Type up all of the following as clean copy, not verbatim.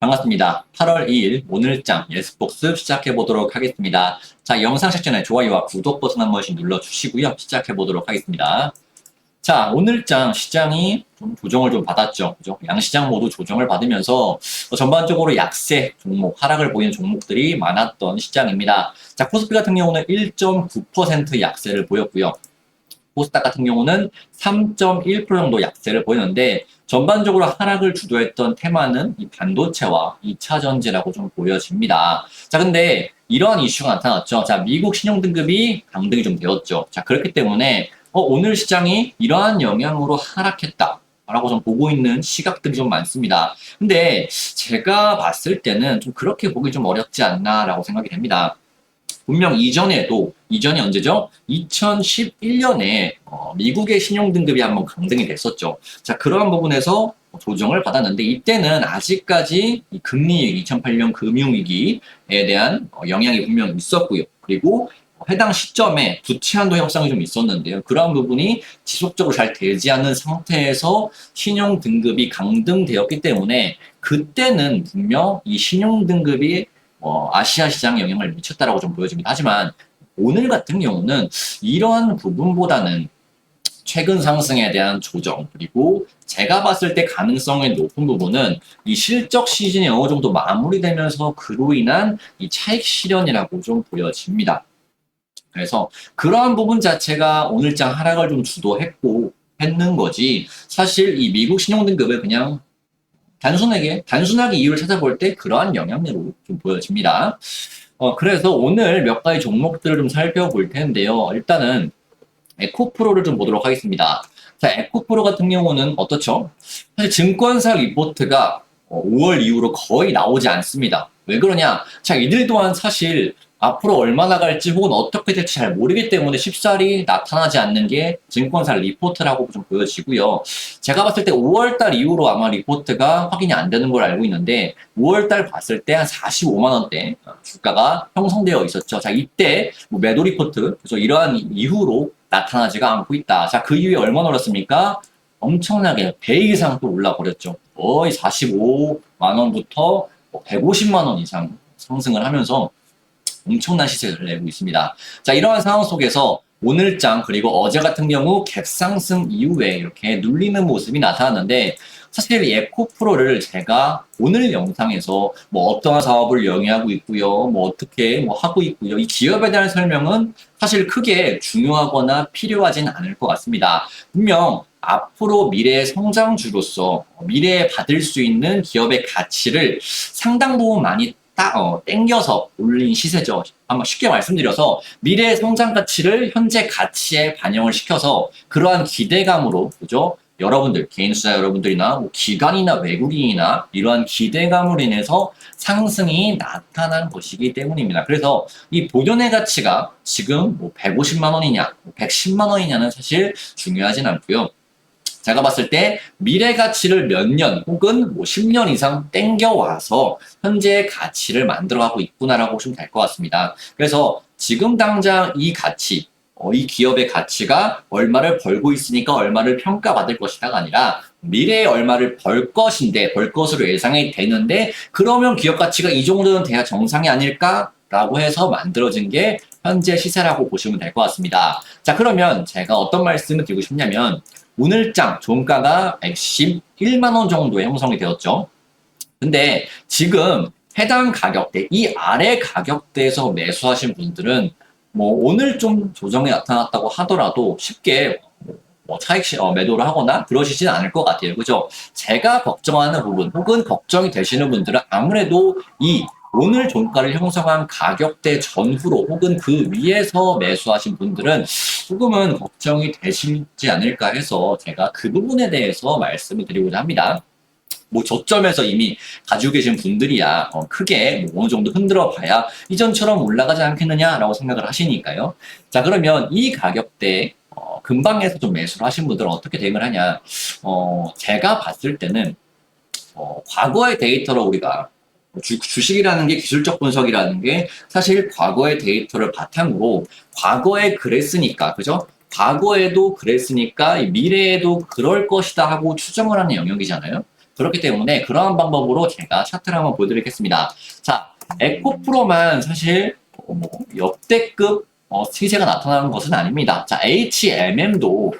반갑습니다. 8월 2일 오늘장 예스복습 시작해 보도록 하겠습니다. 자, 영상 시작 전에 좋아요와 구독 버튼 한 번씩 눌러주시고요. 시작해 보도록 하겠습니다. 자, 오늘장 시장이 좀 조정을 좀 받았죠. 그죠? 양시장 모두 조정을 받으면서 전반적으로 약세 종목, 하락을 보이는 종목들이 많았던 시장입니다. 자, 코스피 같은 경우는 1.9% 약세를 보였고요. 코스닥 같은 경우는 3.1% 정도 약세를 보이는데 전반적으로 하락을 주도했던 테마는 이 반도체와 2차 전지라고 좀 보여집니다. 자, 근데 이러한 이슈가 나타났죠. 자, 미국 신용등급이 강등이 좀 되었죠. 자, 그렇기 때문에 오늘 시장이 이러한 영향으로 하락했다. 라고 좀 보고 있는 시각들이 좀 많습니다. 근데 제가 봤을 때는 좀 그렇게 보기 좀 어렵지 않나라고 생각이 됩니다. 분명 이전이 언제죠? 2011년에 미국의 신용등급이 한번 강등이 됐었죠. 자, 그러한 부분에서 조정을 받았는데 이때는 아직까지 이 금리위기, 2008년 금융위기에 대한 영향이 분명 있었고요. 그리고 해당 시점에 부채 한도 형성이 좀 있었는데요. 그러한 부분이 지속적으로 잘 되지 않는 상태에서 신용등급이 강등되었기 때문에 그때는 분명 이 신용등급이 아시아 시장에 영향을 미쳤다라고 좀 보여집니다. 하지만 오늘 같은 경우는 이러한 부분보다는 최근 상승에 대한 조정, 그리고 제가 봤을 때 가능성이 높은 부분은 이 실적 시즌이 어느 정도 마무리되면서 그로 인한 이 차익 실현이라고 좀 보여집니다. 그래서 그러한 부분 자체가 오늘장 하락을 좀 주도했고 했는 거지, 사실 이 미국 신용등급을 그냥 단순하게 이유를 찾아볼 때 그러한 영향으로 좀 보여집니다. 그래서 오늘 몇 가지 종목들을 좀 살펴볼 텐데요. 일단은 에코프로를 좀 보도록 하겠습니다. 자, 에코프로 같은 경우는 어떻죠? 사실 증권사 리포트가 5월 이후로 거의 나오지 않습니다. 왜 그러냐? 자, 이들 또한 사실 앞으로 얼마나 갈지 혹은 어떻게 될지 잘 모르기 때문에 쉽사리 나타나지 않는 게 증권사 리포트라고 좀 보여지고요. 제가 봤을 때 5월달 이후로 아마 리포트가 확인이 안 되는 걸 알고 있는데 5월달 봤을 때 한 45만 원대 주가가 형성되어 있었죠. 자, 이때 뭐 매도 리포트, 그래서 이러한 이후로 나타나지가 않고 있다. 자, 그 이후에 얼마나 올랐습니까? 엄청나게 배 이상 또 올라버렸죠. 거의 45만 원부터 150만 원 이상 상승을 하면서 엄청난 시세를 내고 있습니다. 자, 이러한 상황 속에서 오늘장 그리고 어제 같은 경우 갭상승 이후에 이렇게 눌리는 모습이 나타났는데, 사실 이 에코프로를 제가 오늘 영상에서 뭐 어떠한 사업을 영위하고 있고요, 뭐 어떻게 뭐 하고 있고요, 이 기업에 대한 설명은 사실 크게 중요하거나 필요하진 않을 것 같습니다. 분명 앞으로 미래의 성장주로서 미래에 받을 수 있는 기업의 가치를 상당 부분 많이 땡겨서 올린 시세죠. 한번 쉽게 말씀드려서 미래의 성장 가치를 현재 가치에 반영을 시켜서 그러한 기대감으로, 그죠? 여러분들, 개인 투자 여러분들이나 뭐 기관이나 외국인이나 이러한 기대감으로 인해서 상승이 나타난 것이기 때문입니다. 그래서 이 본연의 가치가 지금 뭐 150만 원이냐, 110만 원이냐는 사실 중요하진 않고요. 제가 봤을 때 미래 가치를 몇 년 혹은 뭐 10년 이상 땡겨와서 현재의 가치를 만들어가고 있구나라고 보시면 될 것 같습니다. 그래서 지금 당장 이 가치, 이 기업의 가치가 얼마를 벌고 있으니까 얼마를 평가받을 것이다가 아니라 미래에 얼마를 벌 것인데, 벌 것으로 예상이 되는데, 그러면 기업 가치가 이 정도는 돼야 정상이 아닐까라고 해서 만들어진 게 현재 시세라고 보시면 될 것 같습니다. 자, 그러면 제가 어떤 말씀을 드리고 싶냐면, 오늘장 종가가 111만 원 정도에 형성이 되었죠. 근데 지금 해당 가격대, 이 아래 가격대에서 매수하신 분들은 뭐 오늘 좀 조정이 나타났다고 하더라도 쉽게 뭐 차익 매도를 하거나 그러시진 않을 것 같아요. 그죠? 제가 걱정하는 부분 혹은 걱정이 되시는 분들은 아무래도 이 오늘 종가를 형성한 가격대 전후로 혹은 그 위에서 매수하신 분들은 조금은 걱정이 되시지 않을까 해서 제가 그 부분에 대해서 말씀을 드리고자 합니다. 뭐 저점에서 이미 가지고 계신 분들이야 크게 뭐 어느 정도 흔들어 봐야 이전처럼 올라가지 않겠느냐라고 생각을 하시니까요. 자, 그러면 이 가격대 근방에서 좀 매수를 하신 분들은 어떻게 대응을 하냐? 제가 봤을 때는 과거의 데이터로 우리가 주식이라는 게, 기술적 분석이라는 게 사실 과거의 데이터를 바탕으로 과거에 그랬으니까, 그죠? 과거에도 그랬으니까 미래에도 그럴 것이다 하고 추정을 하는 영역이잖아요. 그렇기 때문에 그러한 방법으로 제가 차트를 한번 보여드리겠습니다. 자, 에코프로만 사실 뭐 역대급 시세가 나타나는 것은 아닙니다. 자, HMM도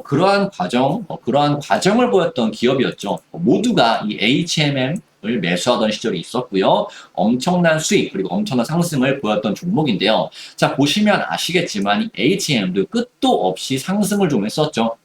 그러한 과정을 보였던 기업이었죠. 모두가 이 HMM을 매수하던 시절이 있었고요. 엄청난 수익 그리고 엄청난 상승을 보였던 종목인데요. 자, 보시면 아시겠지만 이 HMM도 끝도 없이 상승을 좀 했었죠.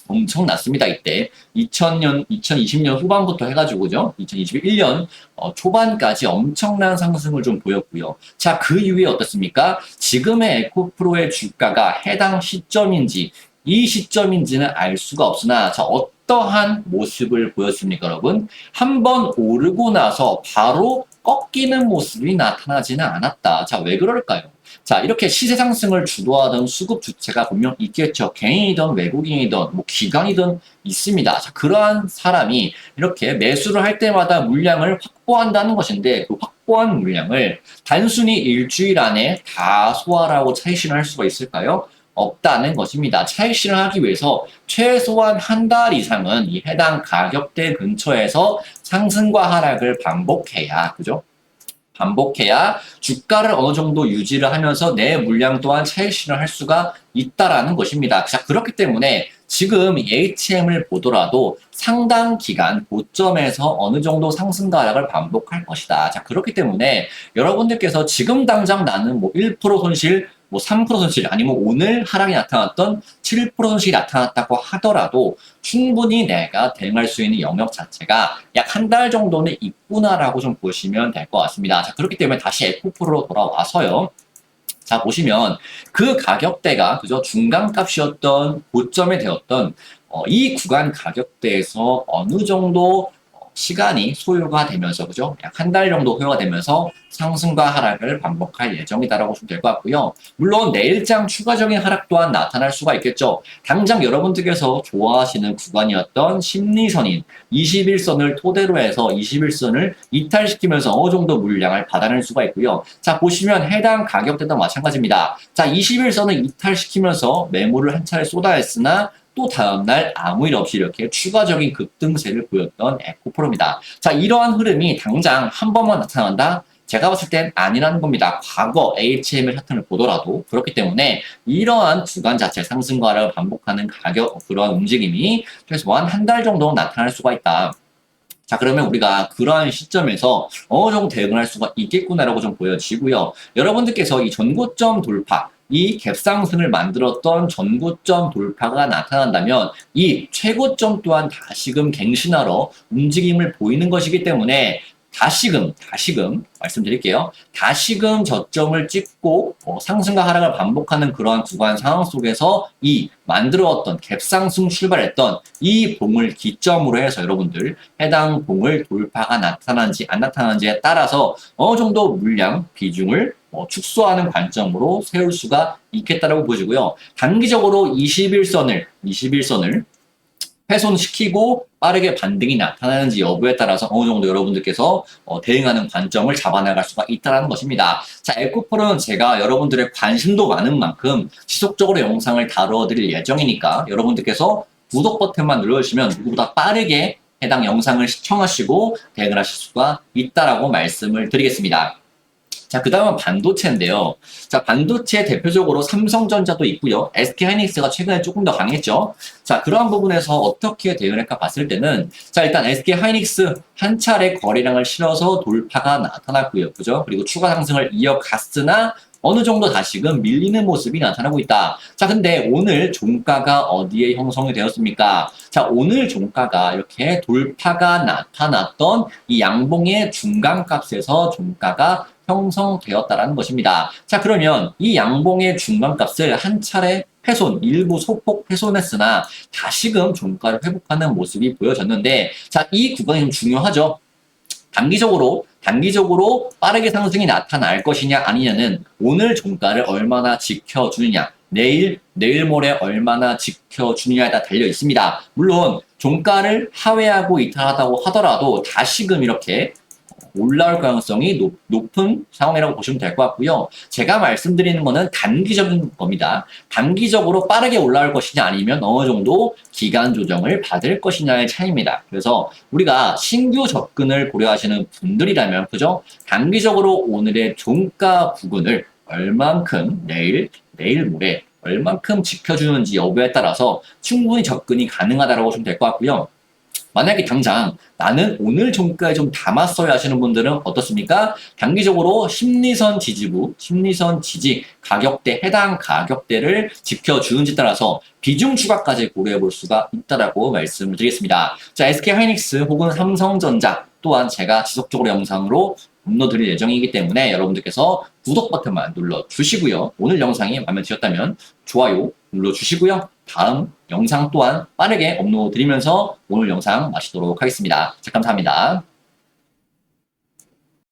엄청났습니다. 이때 2020년 후반부터 해가지고죠. 2021년 초반까지 엄청난 상승을 좀 보였고요. 자, 그 이후에 어떻습니까? 지금의 에코프로의 주가가 해당 시점인지 이 시점인지는 알 수가 없으나 자, 어떠한 모습을 보였습니까, 여러분? 한번 오르고 나서 바로 꺾이는 모습이 나타나지는 않았다. 자, 왜 그럴까요? 자, 이렇게 시세 상승을 주도하던 수급 주체가 분명 있겠죠. 개인이든 외국인이든 뭐 기관이든 있습니다. 자, 그러한 사람이 이렇게 매수를 할 때마다 물량을 확보한다는 것인데 그 확보한 물량을 단순히 일주일 안에 다 소화하고 차익실을 할 수가 있을까요? 없다는 것입니다. 차익실을 하기 위해서 최소한 한 달 이상은 이 해당 가격대 근처에서 상승과 하락을 반복해야, 그죠? 반복해야 주가를 어느 정도 유지를 하면서 내 물량 또한 차익실을 할 수가 있다라는 것입니다. 자, 그렇기 때문에 지금 HM을 보더라도 상당 기간 고점에서 어느 정도 상승과 하락을 반복할 것이다. 자, 그렇기 때문에 여러분들께서 지금 당장 나는 뭐 1% 손실, 뭐 3% 손실, 아니면 오늘 하락이 나타났던 7% 손실이 나타났다고 하더라도 충분히 내가 대응할 수 있는 영역 자체가 약 한 달 정도는 있구나라고 좀 보시면 될 것 같습니다. 자, 그렇기 때문에 다시 에코프로로 돌아와서요. 자, 보시면 그 가격대가 그저 중간값이었던 고점에 되었던 이 구간 가격대에서 어느 정도 시간이 소요가 되면서 그죠? 약 한 달 정도 소요가 되면서 상승과 하락을 반복할 예정이다라고 보시면 될 것 같고요. 물론 내일장 추가적인 하락 또한 나타날 수가 있겠죠. 당장 여러분들께서 좋아하시는 구간이었던 심리선인 21선을 토대로 해서 21선을 이탈시키면서 어느 정도 물량을 받아낼 수가 있고요. 자, 보시면 해당 가격대도 마찬가지입니다. 자, 21선을 이탈시키면서 매물을 한 차례 쏟아냈으나 또 다음날 아무 일 없이 이렇게 추가적인 급등세를 보였던 에코프로입니다. 자, 이러한 흐름이 당장 한 번만 나타난다? 제가 봤을 땐 아니라는 겁니다. 과거 HML 패턴을 보더라도 그렇기 때문에 이러한 구간 자체 상승과 하락을 반복하는 가격 그러한 움직임이 최소한 한 달 정도 나타날 수가 있다. 자, 그러면 우리가 그러한 시점에서 어느 정도 대응을 할 수가 있겠구나라고 좀 보여지고요. 여러분들께서 이 전고점 돌파, 이 갭상승을 만들었던 전고점 돌파가 나타난다면 이 최고점 또한 다시금 갱신하러 움직임을 보이는 것이기 때문에 다시금 말씀드릴게요. 다시금 저점을 찍고 상승과 하락을 반복하는 그러한 구간 상황 속에서 이 만들어왔던 갭상승 출발했던 이 봉을 기점으로 해서 여러분들 해당 봉을 돌파가 나타나는지 안 나타나는지에 따라서 어느 정도 물량 비중을 축소하는 관점으로 세울 수가 있겠다라고 보시고요. 단기적으로 21선을 훼손시키고 빠르게 반등이 나타나는지 여부에 따라서 어느 정도 여러분들께서 대응하는 관점을 잡아나갈 수가 있다는 것입니다. 자, 에코프로는 제가 여러분들의 관심도 많은 만큼 지속적으로 영상을 다뤄드릴 예정이니까 여러분들께서 구독 버튼만 눌러주시면 누구보다 빠르게 해당 영상을 시청하시고 대응을 하실 수가 있다라고 말씀을 드리겠습니다. 자, 그 다음은 반도체인데요. 자, 반도체 대표적으로 삼성전자도 있고요. SK하이닉스가 최근에 조금 더 강했죠. 자, 그러한 부분에서 어떻게 대응을 할까 봤을 때는 자, 일단 SK하이닉스 한 차례 거래량을 실어서 돌파가 나타났고요. 그죠? 그리고 추가 상승을 이어갔으나 어느 정도 다시금 밀리는 모습이 나타나고 있다. 자, 근데 오늘 종가가 어디에 형성이 되었습니까? 자, 오늘 종가가 이렇게 돌파가 나타났던 이 양봉의 중간값에서 종가가 형성되었다라는 것입니다. 자, 그러면 이 양봉의 중간값을 한 차례 훼손, 일부 소폭 훼손했으나 다시금 종가를 회복하는 모습이 보여졌는데 자, 이 구간이 좀 중요하죠. 단기적으로 빠르게 상승이 나타날 것이냐 아니냐는 오늘 종가를 얼마나 지켜주느냐, 내일 모레 얼마나 지켜주느냐에 따라 달려 있습니다. 물론 종가를 하회하고 이탈하다고 하더라도 다시금 이렇게 올라올 가능성이 높은 상황이라고 보시면 될 것 같고요. 제가 말씀드리는 거는 단기적인 겁니다. 단기적으로 빠르게 올라올 것이냐 아니면 어느 정도 기간 조정을 받을 것이냐의 차이입니다. 그래서 우리가 신규 접근을 고려하시는 분들이라면 그죠? 단기적으로 오늘의 종가 부근을 얼만큼 내일 모레 얼만큼 지켜주는지 여부에 따라서 충분히 접근이 가능하다고 보시면 될 것 같고요. 만약에 당장 나는 오늘 종가에 좀 담았어야 하시는 분들은 어떻습니까? 단기적으로 심리선 지지부, 심리선 지지 가격대, 해당 가격대를 지켜주는지 따라서 비중 추가까지 고려해 볼 수가 있다라고 말씀을 드리겠습니다. 자, SK하이닉스 혹은 삼성전자 또한 제가 지속적으로 영상으로 업로드릴 예정이기 때문에 여러분들께서 구독 버튼만 눌러주시고요. 오늘 영상이 마음에 드셨다면 좋아요 눌러주시고요. 다음 영상 또한 빠르게 업로드 드리면서 오늘 영상 마치도록 하겠습니다. 자, 감사합니다.